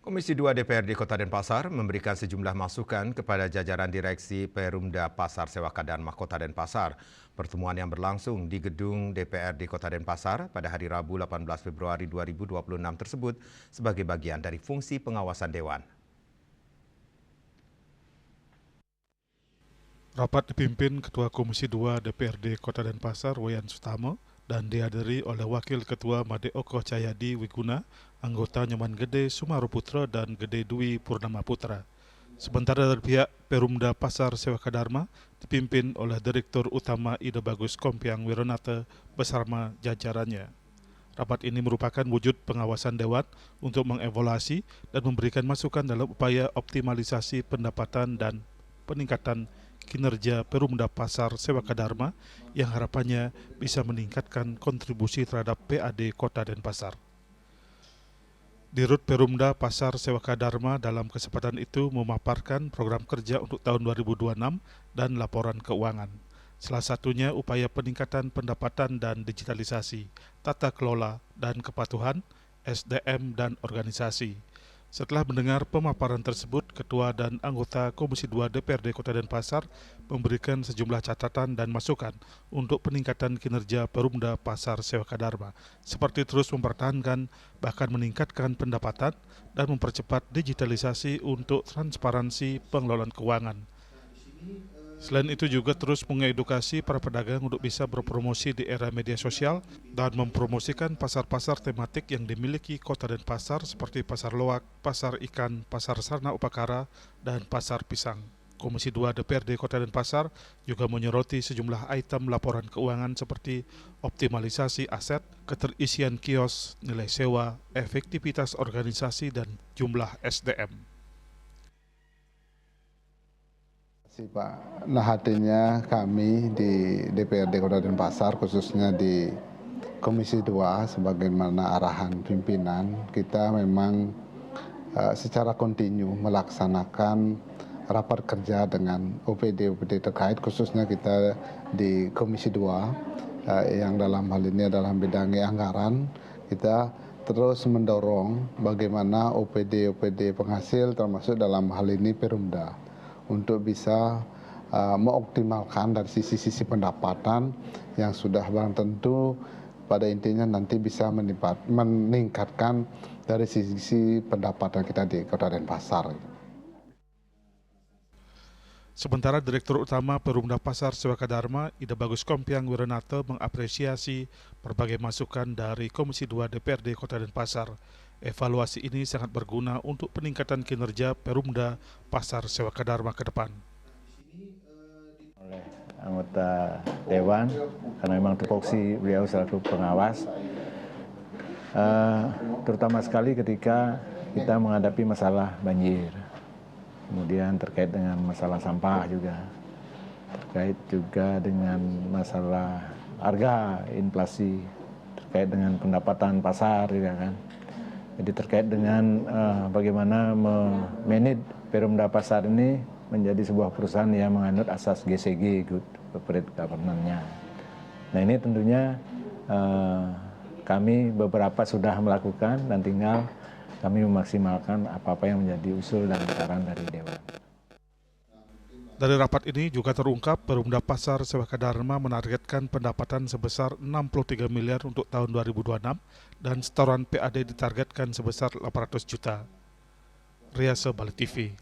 Komisi 2 DPRD Kota Denpasar memberikan sejumlah masukan kepada jajaran Direksi Perumda Pasar Sewaka Dharma Kota Denpasar. Pertemuan yang berlangsung di gedung DPRD Kota Denpasar pada hari Rabu 18 Februari 2026 tersebut sebagai bagian dari fungsi pengawasan Dewan. Rapat dipimpin Ketua Komisi 2 DPRD Kota Denpasar, Wayan Sutamo, dan dihadiri oleh Wakil Ketua Madeoko Cahyadi Wiguna, anggota Nyoman Gede Sumaroputra dan Gede Dwi Purnama Putra. Sementara dari pihak Perumda Pasar Sewaka Dharma dipimpin oleh Direktur Utama Ida Bagus Kompiang Wironata bersama jajarannya. Rapat ini merupakan wujud pengawasan Dewan untuk mengevaluasi dan memberikan masukan dalam upaya optimalisasi pendapatan dan peningkatan kinerja Perumda Pasar Sewaka Dharma yang harapannya bisa meningkatkan kontribusi terhadap PAD Kota Denpasar. Dirut Perumda Pasar Sewaka Dharma dalam kesempatan itu memaparkan program kerja untuk tahun 2026 dan laporan keuangan. Salah satunya upaya peningkatan pendapatan dan digitalisasi, tata kelola dan kepatuhan, SDM dan organisasi. Setelah mendengar pemaparan tersebut, Ketua dan anggota Komisi 2 DPRD Kota Denpasar memberikan sejumlah catatan dan masukan untuk peningkatan kinerja Perumda Pasar Sewaka Dharma, seperti terus mempertahankan bahkan meningkatkan pendapatan dan mempercepat digitalisasi untuk transparansi pengelolaan keuangan. Selain itu juga terus mengedukasi para pedagang untuk bisa berpromosi di era media sosial dan mempromosikan pasar-pasar tematik yang dimiliki Kota Denpasar seperti Pasar Loak, Pasar Ikan, Pasar Sarna Upakara, dan Pasar Pisang. Komisi 2 DPRD Kota Denpasar juga menyoroti sejumlah item laporan keuangan seperti optimalisasi aset, keterisian kios, nilai sewa, efektivitas organisasi, dan jumlah SDM. Pak, nah hatinya kami di DPRD Kota Denpasar khususnya di Komisi 2 sebagaimana arahan pimpinan kita memang secara kontinu melaksanakan rapat kerja dengan OPD terkait khususnya kita di Komisi 2 yang dalam hal ini adalah bidang anggaran. Kita terus mendorong bagaimana OPD penghasil termasuk dalam hal ini Perumda untuk bisa mengoptimalkan dari sisi pendapatan yang sudah barang tentu pada intinya nanti bisa meningkatkan dari sisi pendapatan kita di Kota Denpasar. Sementara Direktur Utama Perumda Pasar Sewaka Dharma, Ida Bagus Kompiang Wironata mengapresiasi berbagai masukan dari Komisi 2 DPRD Kota Denpasar. Evaluasi ini sangat berguna untuk peningkatan kinerja Perumda Pasar Sewaka Dharma ke depan. Oleh anggota Dewan, karena memang tupoksi beliau selaku pengawas, terutama sekali ketika kita menghadapi masalah banjir. Kemudian terkait dengan masalah sampah juga, terkait juga dengan masalah harga, inflasi, terkait dengan pendapatan pasar juga kan. Jadi terkait dengan bagaimana memanage Perumda Pasar ini menjadi sebuah perusahaan yang menganut asas GCG, Good Corporate Governance-nya. Nah ini tentunya kami beberapa sudah melakukan dan tinggal kami memaksimalkan apa-apa yang menjadi usul dan saran dari Dewan. Dari rapat ini juga terungkap Perumda Pasar Sewaka Dharma menargetkan pendapatan sebesar 63 miliar untuk tahun 2026 dan setoran PAD ditargetkan sebesar 800 juta. Riasa Bali TV.